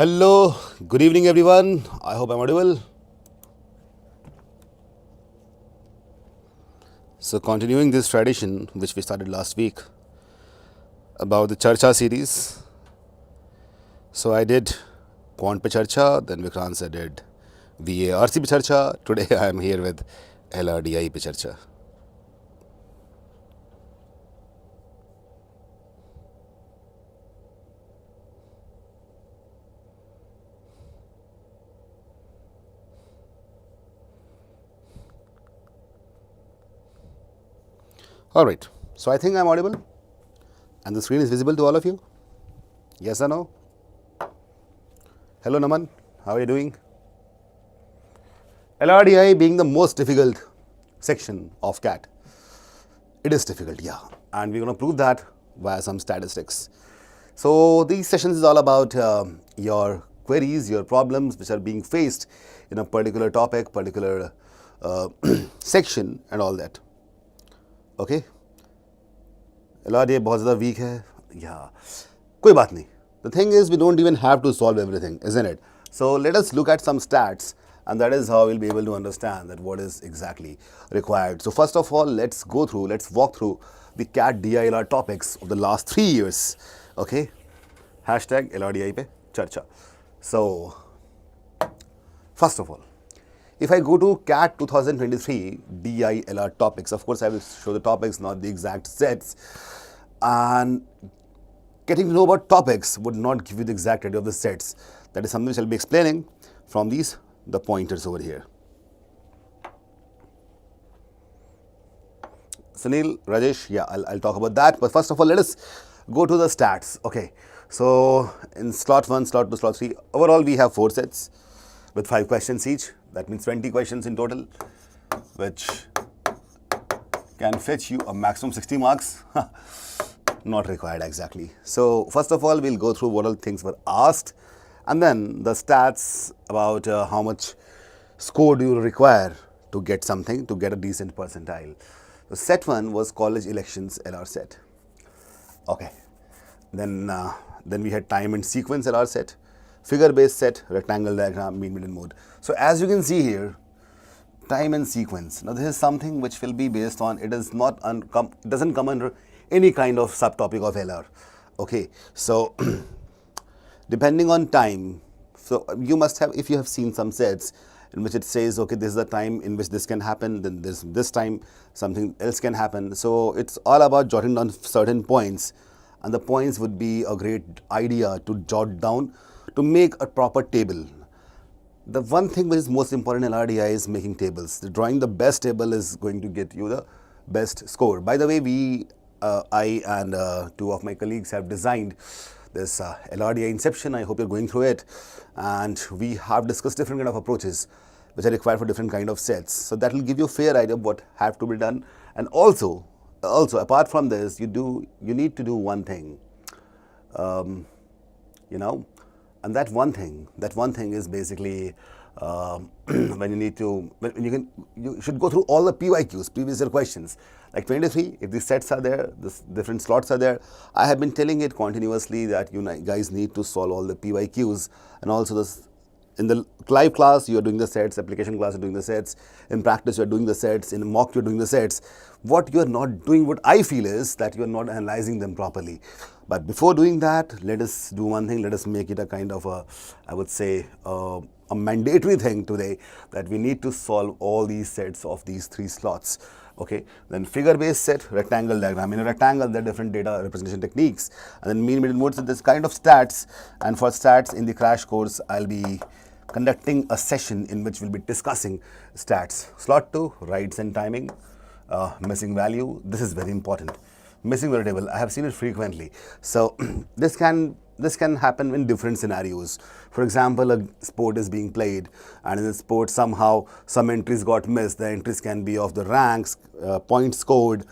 Hello, good evening everyone. I hope I'm audible. So continuing this tradition which we started last week about the Charcha series. So I did Quant pe Charcha, then Vikrant sir did VARC pe Charcha. Today I am here with LRDI pe Charcha. Alright, so I think I'm audible and the screen is visible to all of you. Yes or no? Hello Naman, how are you doing? LRDI being the most difficult section of CAT. It is difficult, yeah. And we're going to prove that via some statistics. So these sessions is all about your queries, your problems which are being faced in a particular topic, particular section and all that. Okay? LRDI बहुत ज़्यादा weak है, yeah. कोई बात नहीं. The thing is we don't even have to solve everything, isn't it? So let us look at some stats and that is how we'll be able to understand that what is exactly required. So first of all, let's walk through the CAT DILR topics of the last 3 years. Okay? Hashtag LRDI pe Charcha. So, first of all, if I go to CAT 2023 DILR topics, of course I will show the topics, not the exact sets. And getting to know about topics would not give you the exact idea of the sets. That is something which I'll be explaining from the pointers over here. Sunil, Rajesh, yeah, I'll talk about that. But first of all, let us go to the stats. Okay, so in slot 1, slot 2, slot 3, overall we have 4 sets with 5 questions each. That means 20 questions in total, which can fetch you a maximum 60 marks. Not required exactly. So first of all, we'll go through what all things were asked and then the stats about how much score do you require to get something, to get a decent percentile. So set 1 was college elections LR set. Okay. Then we had time and sequence LR set, figure based set, rectangle diagram, mean median mode. So as you can see here, time and sequence. Now this is something which will be based on, it is not it doesn't come under any kind of subtopic of LR. Okay, so depending on time, so you must have, if you have seen some sets in which it says, okay, this is the time in which this can happen, then this time something else can happen. So it's all about jotting down certain points, and the points would be a great idea to jot down to make a proper table. The one thing which is most important in LRDI is making tables. Drawing the best table is going to get you the best score. By the way, I and 2 of my colleagues have designed this LRDI Inception. I hope you're going through it. And we have discussed different kind of approaches which are required for different kind of sets. So that will give you a fair idea of what have to be done. And also apart from this, you need to do one thing. And that one thing is basically when you should go through all the PYQs, previous year questions, like 23, if these sets are there, the different slots are there. I have been telling it continuously that you guys need to solve all the PYQs, and also in the live class you are doing the sets, application class you are doing the sets, in practice you are doing the sets, in mock you are doing the sets. What you are not doing, what I feel is that you are not analyzing them properly. But before doing that, let us do one thing, let us make it a kind of a, I would say, a mandatory thing today, that we need to solve all these sets of these 3 slots. Okay, then figure based set, rectangle diagram. In a rectangle there are different data representation techniques, and then mean median mode, so this kind of stats. And for stats in the crash course, I'll be conducting a session in which we'll be discussing stats. Slot 2, rights and timing, missing value. This is very important. Missing variable, I have seen it frequently. So this can happen in different scenarios. For example, a sport is being played, and in the sport somehow some entries got missed. The entries can be of the ranks, points scored,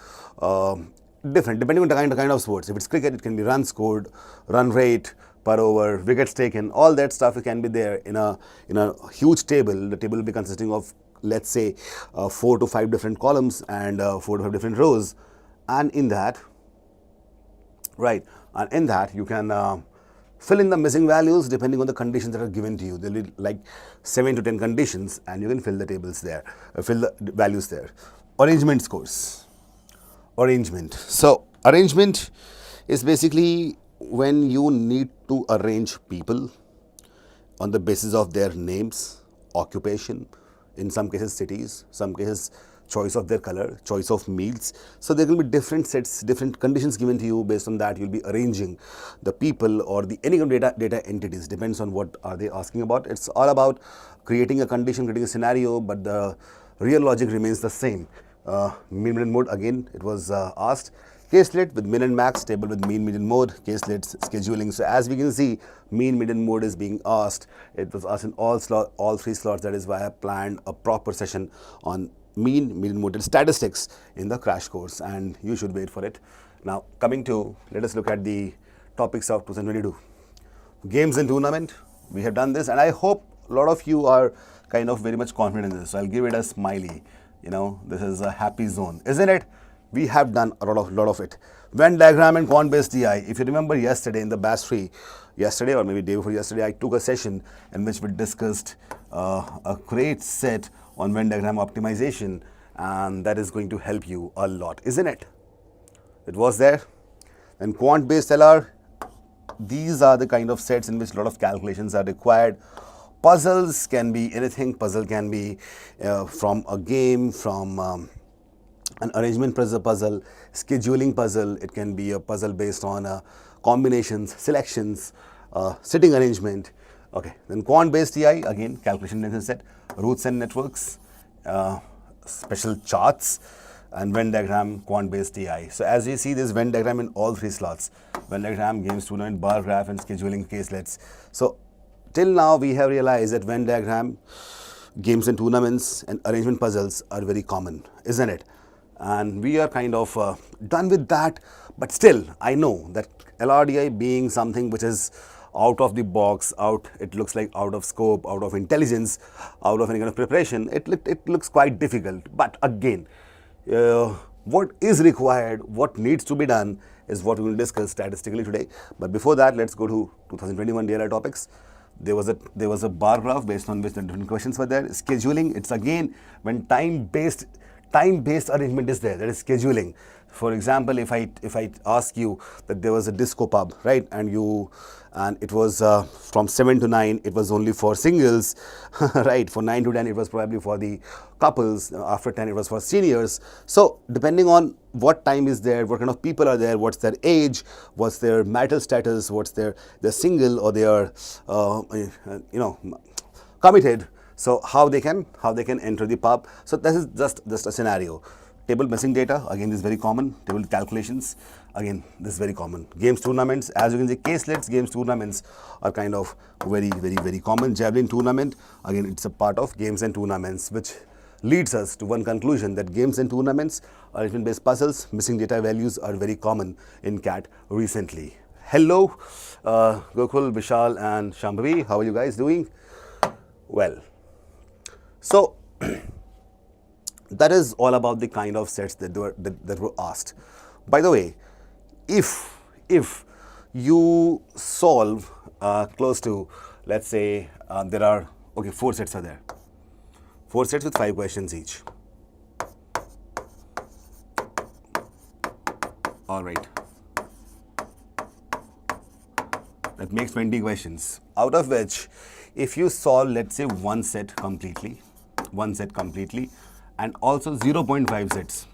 different depending on the kind of sports. If it's cricket, it can be runs scored, run rate per over, wickets taken. All that stuff can be there in a huge table. The table will be consisting of, let's say, 4 to 5 different columns and 4 to 5 different rows. And in that, right, and in that you can Fill in the missing values depending on the conditions that are given to you. There will be like 7 to 10 conditions, and you can fill the tables there, fill the values there. Arrangement scores. Arrangement. So arrangement is basically when you need to arrange people on the basis of their names, occupation, in some cases cities, some cases choice of their color, choice of meals. So there will be different sets, different conditions given to you. Based on that, you'll be arranging the people or the any kind of data entities. Depends on what are they asking about. It's all about creating a condition, creating a scenario, but the real logic remains the same. Mean, median, mode, again, it was asked. Caselet with min and max, table with mean, median, mode, caselets, scheduling. So as we can see, mean, median, mode is being asked. It was asked in all three slots. That is why I planned a proper session on mean, median, mode, and statistics in the crash course, and you should wait for it. Now, coming to, let us look at the topics of 2022. Games and tournament. We have done this, and I hope a lot of you are kind of very much confident in this. So I'll give it a smiley. You know, this is a happy zone, isn't it? We have done a lot of it. Venn diagram and quant-based DI. If you remember yesterday in the batch 3, yesterday or maybe day before yesterday, I took a session in which we discussed a great set on Venn diagram optimization, and that is going to help you a lot, isn't it? It was there. And quant-based LR, these are the kind of sets in which a lot of calculations are required. Puzzles can be anything. Puzzle can be from a game, from an arrangement puzzle, scheduling puzzle. It can be a puzzle based on combinations, selections, sitting arrangement. Okay, then quant-based TI, again, calculation intensive set, roots and networks, special charts, and Venn diagram, quant-based TI. So as you see, this Venn diagram in all three slots. Venn diagram, games, tournament, bar graph, and scheduling caselets. So till now, we have realized that Venn diagram, games and tournaments, and arrangement puzzles are very common, isn't it? And we are kind of done with that. But still, I know that LRDI being something which is out of the box, it looks like out of scope, out of intelligence, out of any kind of preparation, it looks quite difficult. But again, what is required, what needs to be done is what we will discuss statistically today. But before that, let's go to 2021 DLI topics. There was a bar graph based on which the different questions were there. Scheduling, it's again when time-based arrangement is there, that is scheduling. For example, if I ask you that there was a disco pub, right, and it was from 7 to 9, it was only for singles, right, for 9 to 10 it was probably for the couples, after 10 it was for seniors. So depending on what time is there, what kind of people are there, what's their age, what's their marital status, what's they're single or they are committed. So how they can enter the pub. So this is just a scenario. Table missing data, again this is very common. Table calculations, again this is very common. Games, tournaments, as you can see, caselets, games, tournaments are kind of very common. Javelin tournament, again it's a part of games and tournaments, which leads us to one conclusion, that games and tournaments, arrangement based puzzles, missing data values are very common in CAT recently. Hello Gokul, Vishal and Shambhavi, how are you guys doing? Well, so that is all about the kind of sets that were asked. By the way, if you solve close to, let's say there are, okay, 4 sets are there. 4 sets with 5 questions each. All right. That makes 20 questions, out of which if you solve, let's say, one set completely, and also 0.5 sets,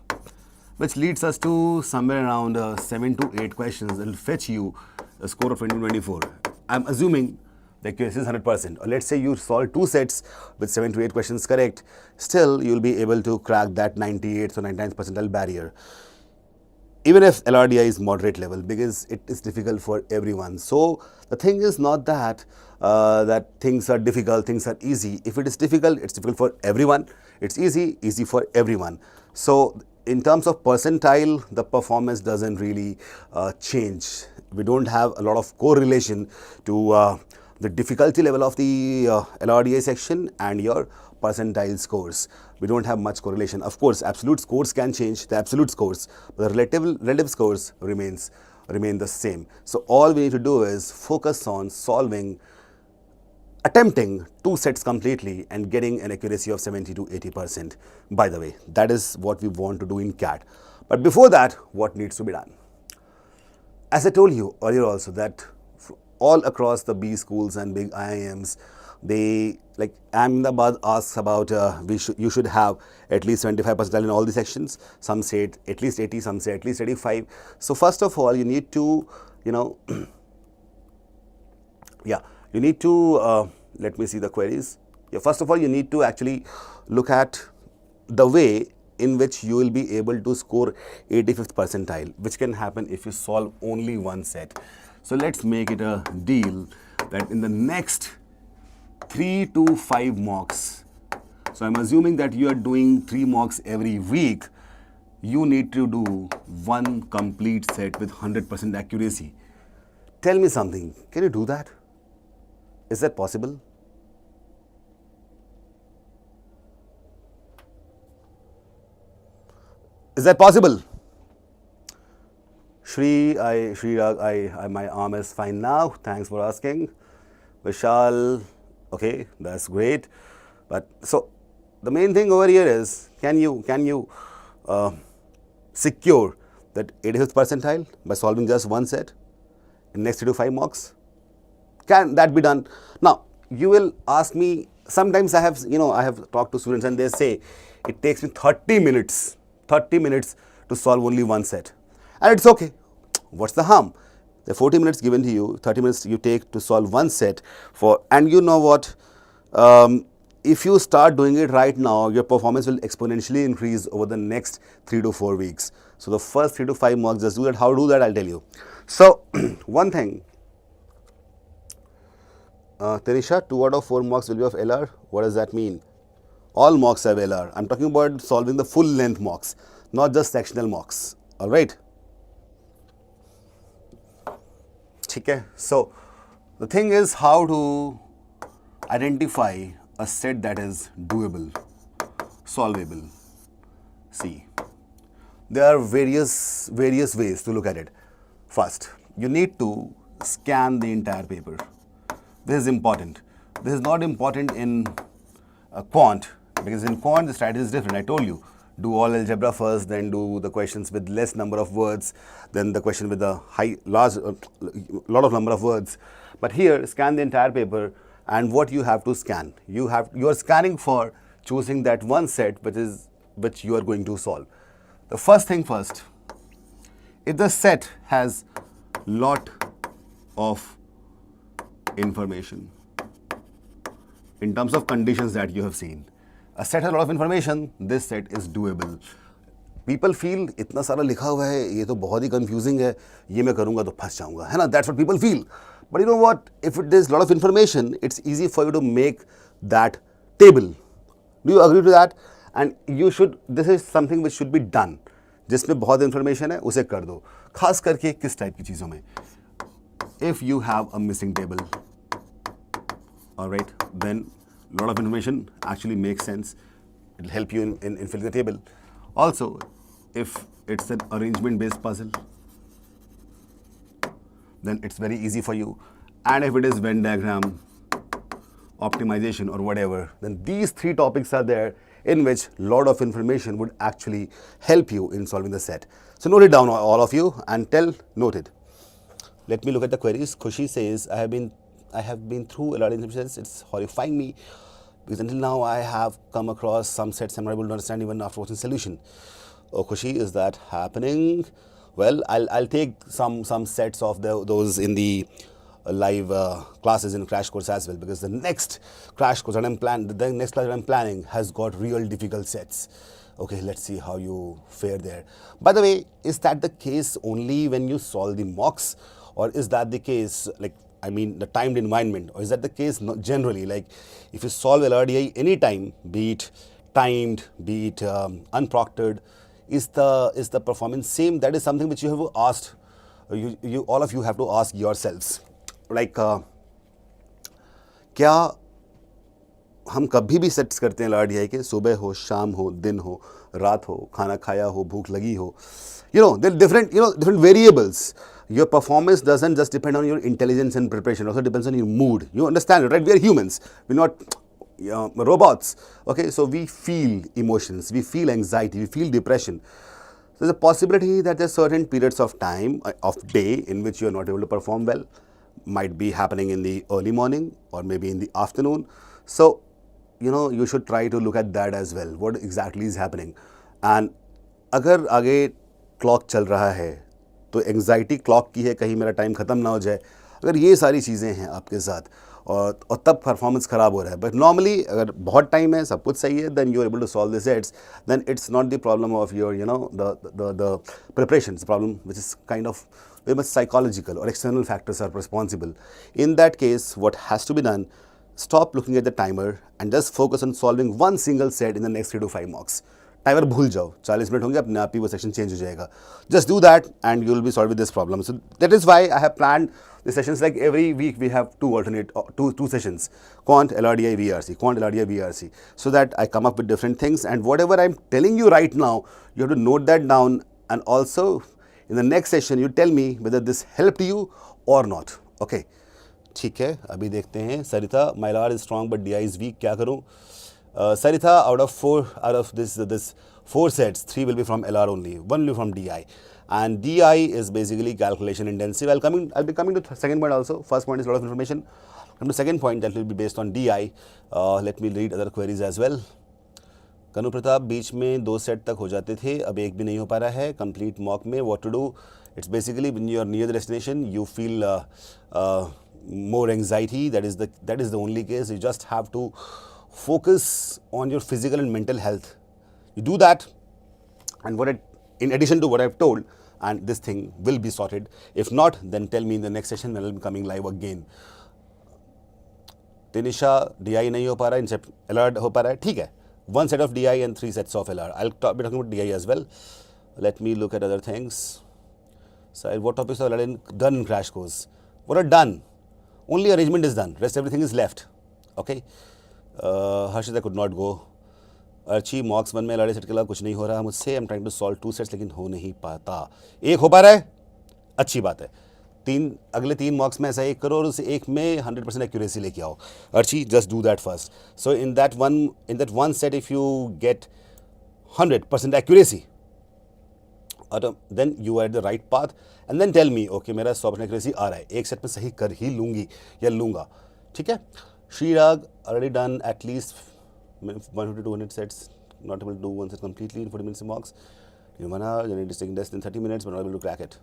which leads us to somewhere around 7 to 8 questions, it will fetch you a score of 20-24. I'm assuming the accuracy is 100%. Or let's say you solve 2 sets with 7 to 8 questions correct, still you'll be able to crack that 98th or 99th percentile barrier. Even if LRDI is moderate level, because it is difficult for everyone. So the thing is not that things are difficult, things are easy. If it is difficult, it's difficult for everyone. It's easy for everyone. So in terms of percentile, the performance doesn't really change. We don't have a lot of correlation to the difficulty level of the LRDI section and your percentile scores. We don't have much correlation. Of course, absolute scores can change, the absolute scores, but the relative scores remains remain the same. So all we need to do is focus on attempting 2 sets completely and getting an accuracy of 70 to 80%. By the way, that is what we want to do in CAT. But before that, what needs to be done? As I told you earlier also that all across the B schools and big IIMs, they, like Ahmedabad asks about you should have at least 75% in all the sections. Some say at least 80, some say at least 85. So first of all, you need to, you need to, let me see the queries. Yeah, first of all, you need to actually look at the way in which you will be able to score 85th percentile, which can happen if you solve only one set. So let's make it a deal that in the next 3 to 5 mocks, so I'm assuming that you are doing 3 mocks every week, you need to do one complete set with 100% accuracy. Tell me something, can you do that? Is that possible? Is that possible? My arm is fine now. Thanks for asking. Vishal, okay, that's great. But so the main thing over here is, can you secure that 85th percentile by solving just one set in next 3 to 5 mocks? Can that be done? Now, you will ask me, sometimes I have talked to students and they say, it takes me 30 minutes to solve only one set. And it's okay. What's the harm? The 40 minutes given to you, 30 minutes you take to solve one set and you know what? If you start doing it right now, your performance will exponentially increase over the next 3 to 4 weeks. So the first 3 to 5 mocks, just do that. How to do that, I'll tell you. So, one thing, Tanisha, 2 out of 4 mocks will be of LR. What does that mean? All mocks have LR. I'm talking about solving the full length mocks, not just sectional mocks. All right. Okay. So the thing is how to identify a set that is doable, solvable. See, there are various ways to look at it. First, you need to scan the entire paper. This is important. This is not important in quant, because in quant the strategy is different. I told you, do all algebra first, then do the questions with less number of words, then the question with a lot of number of words. But here, scan the entire paper, and what you have to scan, you are scanning for choosing that one set which you are going to solve. The first thing first, if the set has lot of information in terms of conditions that you have seen, a set has a lot of information, this set is doable. People feel इतना सारा लिखा हुआ है, ये तो बहुत ही confusing है, ये मैं करूँगा तो फंस जाऊँगा, है ना? That's what people feel. But you know what? If there's a lot of information, it's easy for you to make that table. Do you agree to that? And this is something which should be done. जिसमें बहुत information है, उसे कर दो. खास करके किस type की चीज़ों में? If you have a missing table, all right, then a lot of information actually makes sense. It will help you in filling the table. Also, if it's an arrangement based puzzle, then it's very easy for you. And if it is Venn diagram, optimization or whatever, then these 3 topics are there in which a lot of information would actually help you in solving the set. So note it down, all of you, and noted. Let me look at the queries. Khushi says, I have been through LRDI sets. It's horrifying me because until now I have come across some sets I'm not able to understand even after watching solution. Oh, Khushi, is that happening? Well, I'll take some sets of those in the live classes in crash course as well, because the next crash course that the next class that I'm planning has got real difficult sets. Okay, let's see how you fare there. By the way, is that the case only when you solve the mocks, or is that the case, the timed environment, or is that the case generally? Like, if you solve LRDI anytime, be it timed, be it unproctored, is the performance same? That is something which you have asked, all of you have to ask yourselves. Like, क्या हम कभी भी sets करते हैं LRDI के, सुबह हो, शाम हो, दिन हो, रात हो, खाना खाया हो, भूख लगी हो, there are different variables. Your performance doesn't just depend on your intelligence and preparation, it also depends on your mood. You understand it, right? We are humans, we're not robots. Okay, so we feel emotions, we feel anxiety, we feel depression. So there's a possibility that there's certain periods of time of day in which you're not able to perform well. Might be happening in the early morning or maybe in the afternoon. So you should try to look at that as well. What exactly is happening? And अगर आगे clock चल रहा है तो anxiety clock की है, कहीं मेरा टाइम ख़त्म ना हो जाए, अगर ये सारी चीज़ें हैं आपके साथ और तब परफॉर्मेंस ख़राब हो रहा है. बट नॉर्मली अगर बहुत टाइम है, सब कुछ सही है, then you are able to solve the sets, then it's not the problem of your the preparation. Problem which is kind of very much psychological or external factors are responsible. In that case, what has to be done, stop looking at the timer and just focus on solving one single set in the next 3 to 5 mocks. Timer भूल जाओ, 40 minute होंगे, अपने आप ही वो section change हो जाएगा. Just do that and you will be solve with this problem. So that is why I have planned the sessions. Like every week we have two sessions, quant LRDI VRC, quant LRDI VRC, so that I come up with different things, and whatever I'm telling you right now, you have to note that down, and also in the next session you tell me whether this helped you or not. Okay, ठीक है. अभी देखते हैं. सरिता, my LR is strong but DI is weak, क्या करूँ? Saritha, out of this 4 sets, 3 will be from LR only, 1 will be from DI, and DI is basically calculation intensive. I'll be coming to the second point also. First point is a lot of information. Come to second point that will be based on DI. Let me read other queries as well. कनु प्रताप, बीच में 2 set तक हो जाते थे, अब एक भी नहीं हो पा रहा है कंप्लीट मॉक में. What to do? It's basically when you are near the destination, you feel more anxiety. That is the only case. You just have to focus on your physical and mental health. You do that, and in addition to what I've told, and this thing will be sorted. If not, then tell me in the next session when I'll be coming live again. Tanisha, DI नहीं हो पा रहा है, incept LR हो पा रहा है, ठीक है. 1 set of DI and 3 sets of LR. I'll be talking about DI as well. Let me look at other things. So what topics are done in crash course? What are done? Only arrangement is done. Rest everything is left. Okay. Harshit, could not go. Archi, मॉक्स 1 में LRDI set के अलावा कुछ नहीं हो रहा मुझसे. I'm trying to solve 2 sets लेकिन हो नहीं पाता. एक हो पा रहा है, अच्छी बात है. अगले 3 मॉक्स में ऐसा एक करो और उस एक में 100% एक्यूरेसी लेके आओ. Archi, just do that first. So in that one set if you get 100% accuracy, then you are at the right path, and then tell me, okay, मेरा 100% एक्यूरेसी आ रहा है, एक सेट में सही कर ही लूँगी या लूँगा, ठीक है. Srirag, already done at least 150 to 200 sets, not able to do one set completely in 40 minutes of mocks. Yumana, it is taking less than 30 minutes, but not able to crack it.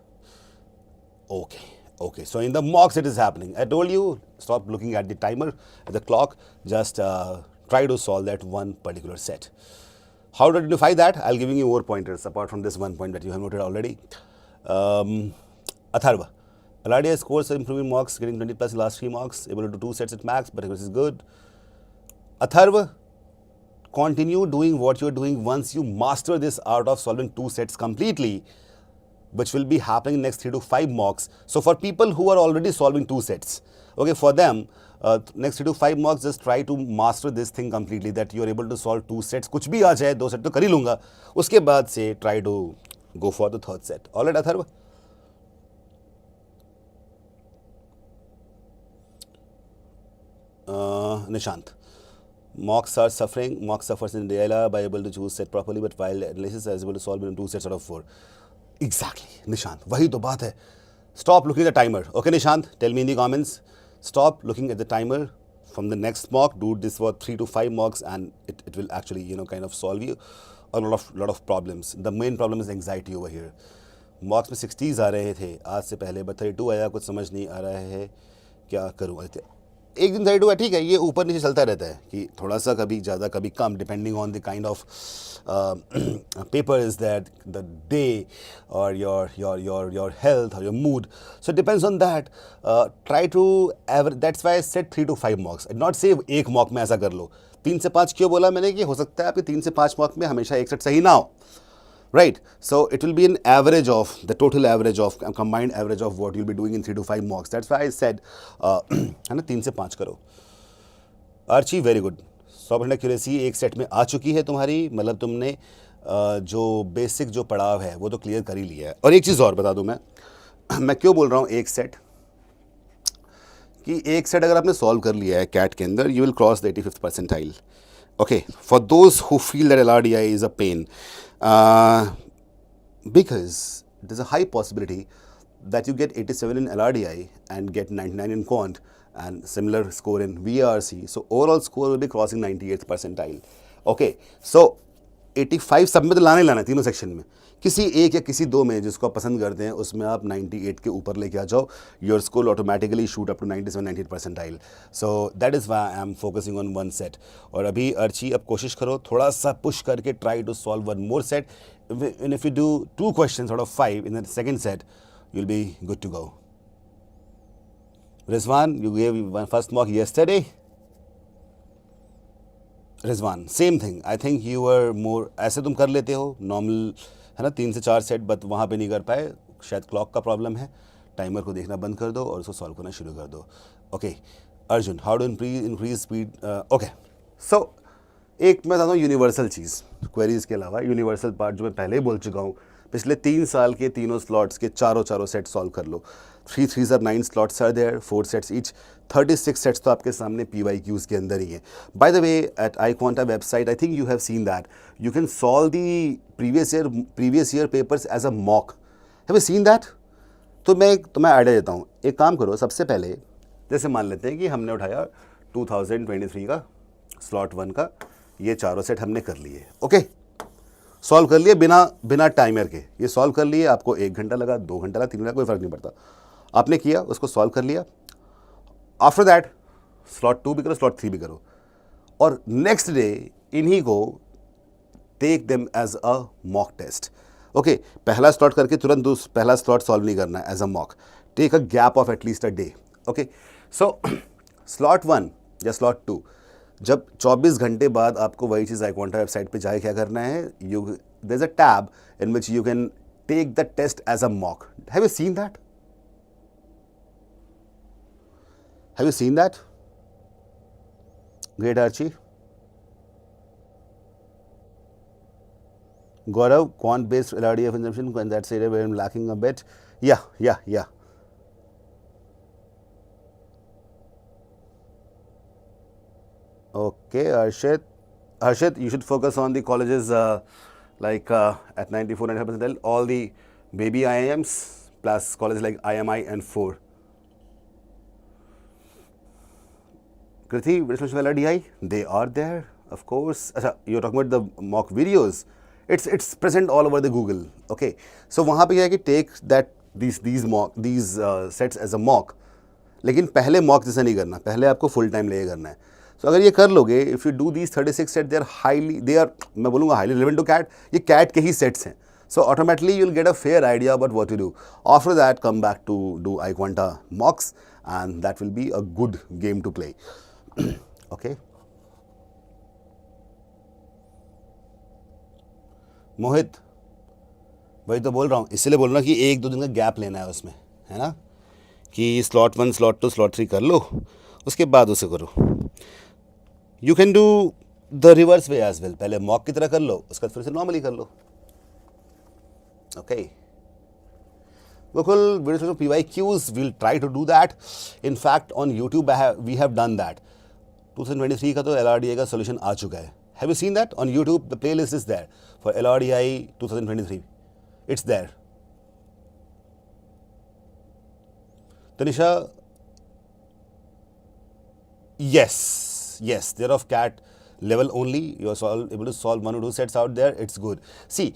Okay. So in the mocks it is happening. I told you, stop looking at the timer, at the clock, just try to solve that one particular set. How to identify that? I'll giving you more pointers apart from this one point that you have noted already. Atharva, LRDI scores are improving mocks, getting 20 plus in last 3 mocks, able to do 2 sets at max, but this is good. Atharva, continue doing what you're doing once you master this art of solving 2 sets completely, which will be happening next 3 to 5 mocks. So for people who are already solving 2 sets, okay, for them, next 3 to 5 mocks, just try to master this thing completely, that you are able to solve 2 sets. कुछ भी आ जाए, 2 set तो कर ही लूँगा. उसके बाद से try to go for the 3rd set. All right, Atharva? Nishant, mocks are suffering. Mock suffers in DLR by able to choose set properly, but while analysis is able to solve in 2 sets out of 4. Exactly, Nishant. वही तो बात है. Stop looking at the timer. Okay, Nishant, tell me in the comments. Stop looking at the timer from the next mock. Do this for 3 to 5 mocks, and it will actually kind of solve you a lot of problems. The main problem is anxiety over here. Mocks में 60s आ रहे थे आज से पहले, but 32 आया, कुछ समझ नहीं आ रहा है, क्या करूँ. एक दिन 32 है, ठीक है, ये ऊपर नीचे चलता रहता है कि थोड़ा सा कभी ज़्यादा कभी कम, depending on the kind of paper is that the day और योर हेल्थ और your mood. So depends on that. Try to average. That's why I said 3 to 5 mocks. Not say एक मॉक में ऐसा कर लो. 3 से 5 क्यों बोला मैंने कि हो सकता है आपके 3 से 5 मॉक में हमेशा एक सेट सही ना हो. Right, so it will be an average of the total average of combined average of what you'll be doing in 3 to 5 mocks. That's why I said है ना 3 से 5 करो. Archi, very good. 100% एक्यूरेसी एक सेट में आ चुकी है तुम्हारी, मतलब तुमने जो बेसिक जो पड़ाव है वो तो क्लियर कर ही लिया है। और एक चीज़ और बता दूं मैं क्यों बोल रहा हूँ एक सेट, कि एक सेट अगर आपने सॉल्व कर लिया है कैट के अंदर, you will cross the 85th percentile. Okay, for those who feel that LRDI is a pain, because there's a high possibility that you get 87 in LRDI and get 99 in quant and similar score in VRC. So overall score will be crossing 98th percentile. Okay, so 85 सब में तो लाना ही लाना है, तीनों section में। किसी एक या किसी दो में जिसको आप पसंद करते हैं उसमें आप 98 के ऊपर लेके आ जाओ, your score automatically shoot up to 97 98 percentile. So that is why I am focusing on one set. और अभी अर्ची अब कोशिश करो थोड़ा सा पुश करके, try to solve one more set, and if you do 2 questions out of 5 in the second set, you'll be good to go. Rizwan, you gave one first mock yesterday. Rizwan, same thing. I think you were more, ऐसे तुम कर लेते हो normal है ना, 3 से 4 set, but वहाँ पे नहीं कर पाए, शायद क्लॉक का प्रॉब्लम है। टाइमर को देखना बंद कर दो और उसको सॉल्व करना शुरू कर दो। Okay Arjun, how to increase speed? Okay, so एक मैं बताता हूँ यूनिवर्सल चीज़, क्वेरीज के अलावा यूनिवर्सल पार्ट जो मैं पहले ही बोल चुका हूँ, पिछले 3 साल के तीनों स्लॉट्स के चारों सेट सॉल्व कर लो। 3 3s are 9 slots are there, 4 sets each, 36 sets तो आपके सामने PYQs के अंदर ही है। By the way, at iQUANTA website, I think you have seen that you can solve the previous year papers as a mock. Have you seen that? तो मैं तुम्हें आइडिया देता हूँ, एक काम करो, सबसे पहले जैसे मान लेते हैं कि हमने उठाया 2023 का स्लॉट 1 का, ये चारों सेट हमने कर लिए। ओके, सॉल्व कर लिए बिना टाइमर के, ये सॉल्व कर लिए, आपको 1 घंटा लगा, 2 घंटा लगा, 3 घंटा, कोई फ़र्क नहीं पड़ता, आपने किया, उसको सॉल्व कर लिया। आफ्टर दैट स्लॉट 2 भी करो, स्लॉट 3 भी करो, और नेक्स्ट डे इन्हीं को take them as a mock test. Okay, पहला स्लॉट करके तुरंत पहला स्लॉट सॉल्व नहीं करना है as a mock, take a gap of at least a day. Okay, so slot 1 या स्लॉट 2, जब 24 घंटे बाद आपको वही चीज़ iQUANTA वेबसाइट पे जाके क्या करना है, there is a tab in which you can take the test as a mock. Have you seen that? Have you seen that? Great Archi. Gaurav, quant based LRDI consumption, and that's area where I'm lacking a bit. Yeah. Okay, Harshit, you should focus on the colleges at 94-95%, all the baby IIMs plus colleges like IMI and 4. Krithi, which LRDI? They are there, of course. You're talking about the mock videos. It's present all over the Google. Okay, so वहाँ पे क्या है कि take that these sets as a mock, लेकिन पहले mock जैसा नहीं करना, पहले आपको फुल टाइम लेके करना है। सो अगर ये कर लोगे, if you do these 36 set, they are मैं बोलूँगा हाईली रिलेवेंट टू कैट, ये कैट के ही सेट्स हैं। So automatically you will get a fair idea about what to do. After that come back to do iQUANTA mocks and that will be a good game to play. Okay, Mohit, वही तो बोल रहा हूँ, इसलिए बोल रहा हूँ कि 1-2 दिन का गैप लेना है उसमें, है ना, कि स्लॉट 1 स्लॉट 2 स्लॉट 3 कर लो, उसके बाद उसे करो। You can do the reverse way as well, पहले मॉक की तरह कर लो, उसके बाद फिर से नॉर्मली कर लो। Okay Gokul, PYQs, we'll try to do that. In fact, on YouTube we have done that. 2023 का तो LRDI का solution आ चुका है। Have you seen that on YouTube? The playlist is there for LRDI 2023. It's there. Tanisha, yes, they're of CAT level only. You are able to solve 1 or 2 sets out there. It's good. See,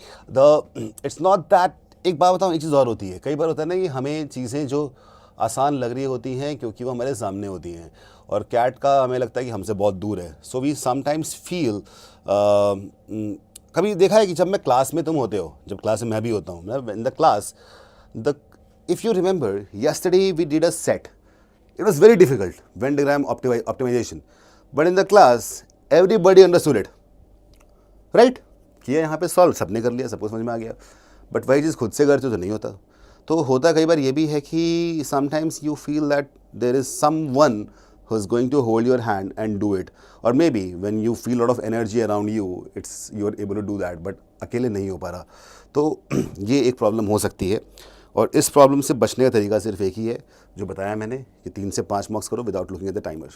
it's not that. एक बात बताऊँ, एक चीज़ और होती है, कई बार होता है ना कि हमें चीज़ें जो आसान लग रही होती हैं क्योंकि वो हमारे सामने होती हैं, और कैट का हमें लगता है कि हमसे बहुत दूर है। सो वी समटाइम्स फील, कभी देखा है कि जब मैं क्लास में तुम होते हो, जब क्लास में मैं भी होता हूँ, in the class, if you remember yesterday we did a set. It was very difficult, Venn diagram optimization, but in the class everybody understood it, right? किया यहाँ पे सॉल्व, सबने कर लिया, सबको समझ में आ गया, बट वही चीज़ खुद से करते तो नहीं होता। तो होता कई बार ये भी है कि sometimes you feel that there is someone who is going to hold your hand and do it, or maybe when you feel a lot of energy around you, you're able to do that, but अकेले नहीं हो पा रहा, तो ये एक problem हो सकती है। और इस प्रॉब्लम से बचने का तरीका सिर्फ एक ही है जो बताया मैंने कि 3 से 5 मार्क्स करो without looking at the timer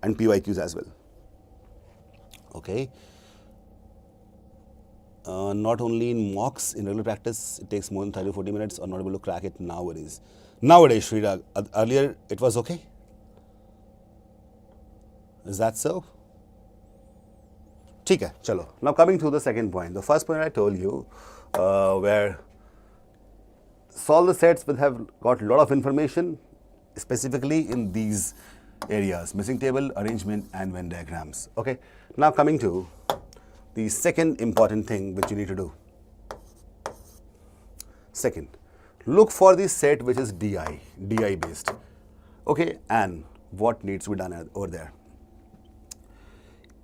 and PYQs as well. Okay, not only in mocks, in regular practice it takes more than 30 to 40 minutes or not able to crack it nowadays Srirag. Earlier it was okay, is that so? ठीक है, चलो, now coming to the second point. The first point I told you where solve the sets which have got a lot of information, specifically in these areas: missing table, arrangement and Venn diagrams. Okay, now coming to the second important thing which you need to do. Second, look for the set which is DI based. Okay, and what needs to be done over there?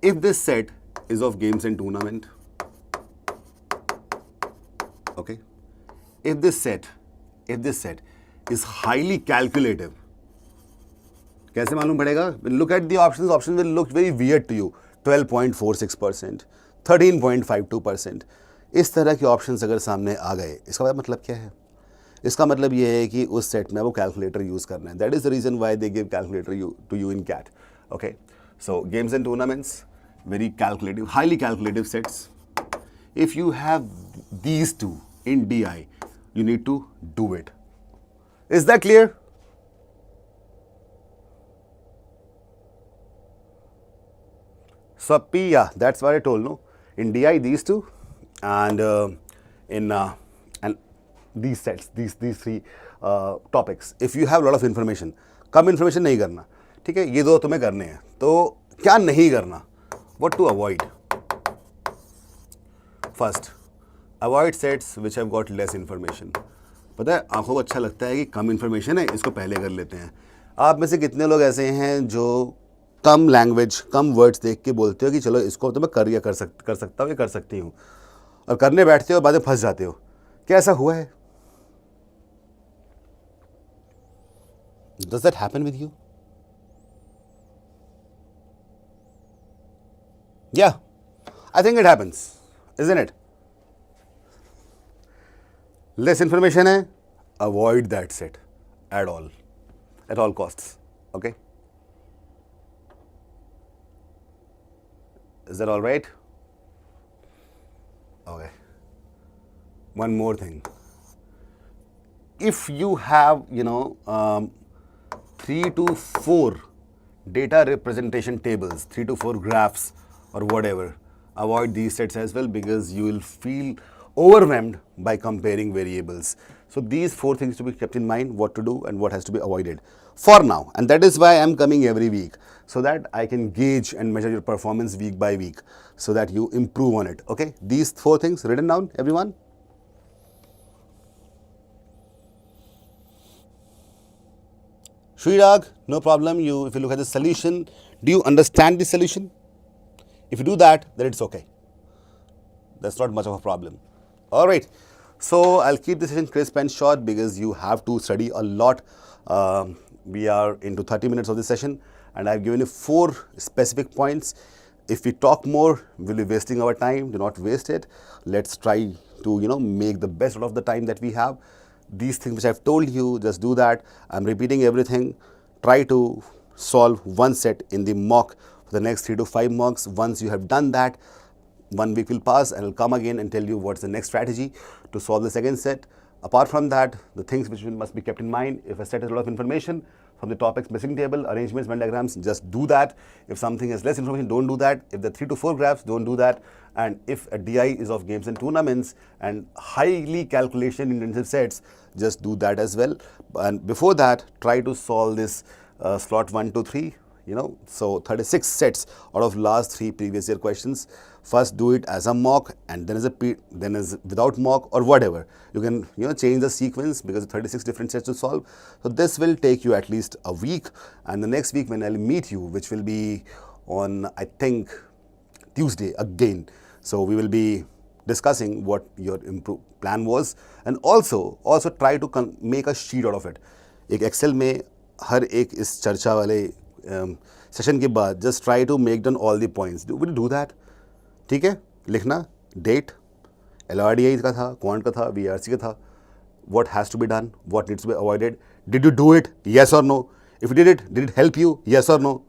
If this set is of games and tournament, okay, if this set is highly calculative, कैसे मालूम पड़ेगा? Look at the options. Options will look very weird to you. 12.46%, 13.52%, इस तरह के options अगर सामने आ गए, इसका मतलब क्या है? इसका मतलब ये है कि उस सेट में वो कैलकुलेटर यूज़ करना है. That is the reason why they give calculator to you in CAT. Okay, so games and tournaments, very calculative, highly calculative sets. If you have these two in DI, you need to do it. Is that clear? So P, yeah, that's what I told. No, in DI these two, and and these sets, these three topics. If you have a lot of information, come information नहीं करना, ठीक है? ये दो तुम्हें करने हैं, तो क्या नहीं करना? What to avoid? First, avoid sets which have got less information. पता है, आंखों को अच्छा लगता है कि कम इन्फॉर्मेशन है, इसको पहले कर लेते हैं. आप में से कितने लोग ऐसे हैं जो कम लैंग्वेज, कम वर्ड्स देख के बोलते हो कि चलो इसको तो मैं कर सकता हूँ या कर सकती हूँ, और करने बैठते हो और बाद में फंस जाते हो? क्या ऐसा हुआ है? Does that happen with you? Yeah, I think it happens, isn't it? Less information है, avoid that set at all costs. Okay, is that all right? Okay, one more thing. If you have 3 to 4 data representation tables, 3 to 4 graphs or whatever, avoid these sets as well, because you will feel overwhelmed by comparing variables. So these 4 things to be kept in mind, what to do and what has to be avoided for now. And that is why I am coming every week, so that I can gauge and measure your performance week by week, so that you improve on it. Okay, these 4 things written down, everyone? Srirag, no problem. If you look at the solution, do you understand the solution? If you do that, then it's okay. That's not much of a problem. All right. So I'll keep the session crisp and short because you have to study a lot. We are into 30 minutes of this session, and I've given you 4 specific points. If we talk more, we'll be wasting our time. Do not waste it. Let's try to make the best out of the time that we have. These things which I've told you, just do that. I'm repeating everything. Try to solve one set in the mock for the next 3 to 5 marks. Once you have done that, 1 week will pass and I'll come again and tell you what's the next strategy to solve the second set. Apart from that, the things which must be kept in mind: if a set has a lot of information from the topics missing table, arrangements, Venn diagrams, just do that. If something has less information, don't do that. If there are 3 to 4 graphs, don't do that. And if a DI is of games and tournaments and highly calculation intensive sets, just do that as well. And before that, try to solve this slot 1 to 3. So 36 sets out of last 3 previous year questions. First do it as a mock, and then as without mock or whatever. You can change the sequence because 36 different sets to solve. So this will take you at least a week, and the next week when I'll meet you, which will be on I think Tuesday again. So we will be discussing what your plan was, and also try to make a sheet out of it. एक Excel में हर एक इस चर्चा वाले session के बाद just try to make down all the points. Will you do that? ठीक है, लिखना डेट, LRDI का था, क्वांट का था, VRC का था. What has to be done? What needs to be avoided? Did you do it? Yes or no? If you did it help you? Yes or no?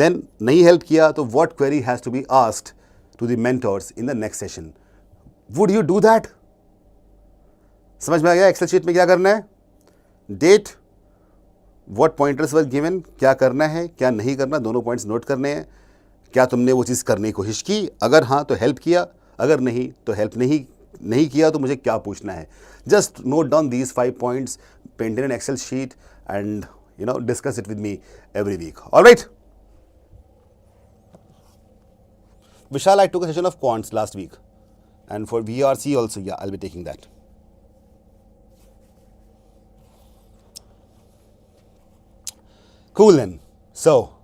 Then नहीं help किया तो what query has to be asked to the mentors in the next session? Would you do that? समझ में आ गया Excel sheet में क्या करना है? Date, what pointers were given, क्या करना है क्या नहीं करना, दोनों पॉइंट्स नोट करने हैं. क्या तुमने वो चीज़ करने की कोशिश की? अगर हाँ तो हेल्प किया, अगर नहीं तो हेल्प नहीं किया तो मुझे क्या पूछना है. Just note down these 5 points, paint in an Excel sheet and discuss it with me every week. All right. Vishal, I took a session of quants last week, and for VRC also, yeah, I'll be taking that. Cool then. So,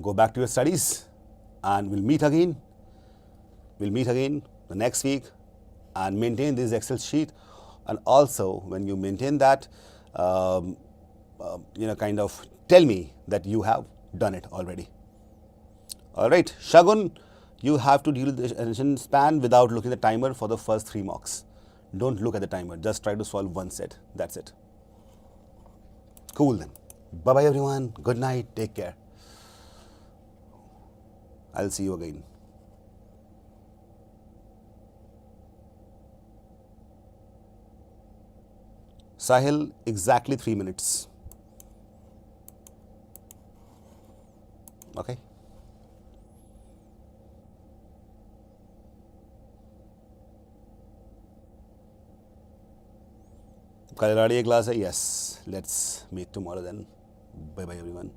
go back to your studies, and we'll meet again. We'll meet again the next week, and maintain this Excel sheet. And also, when you maintain that, kind of tell me that you have done it already. All right, Shagun, you have to deal with the attention span without looking at the timer for the first 3 mocks. Don't look at the timer. Just try to solve one set. That's it. Cool then. Bye-bye everyone. Good night. Take care. I'll see you again. Sahil, exactly 3 minutes. Okay. कल LRDI class है. Yes. Let's meet tomorrow then. Bye bye everyone.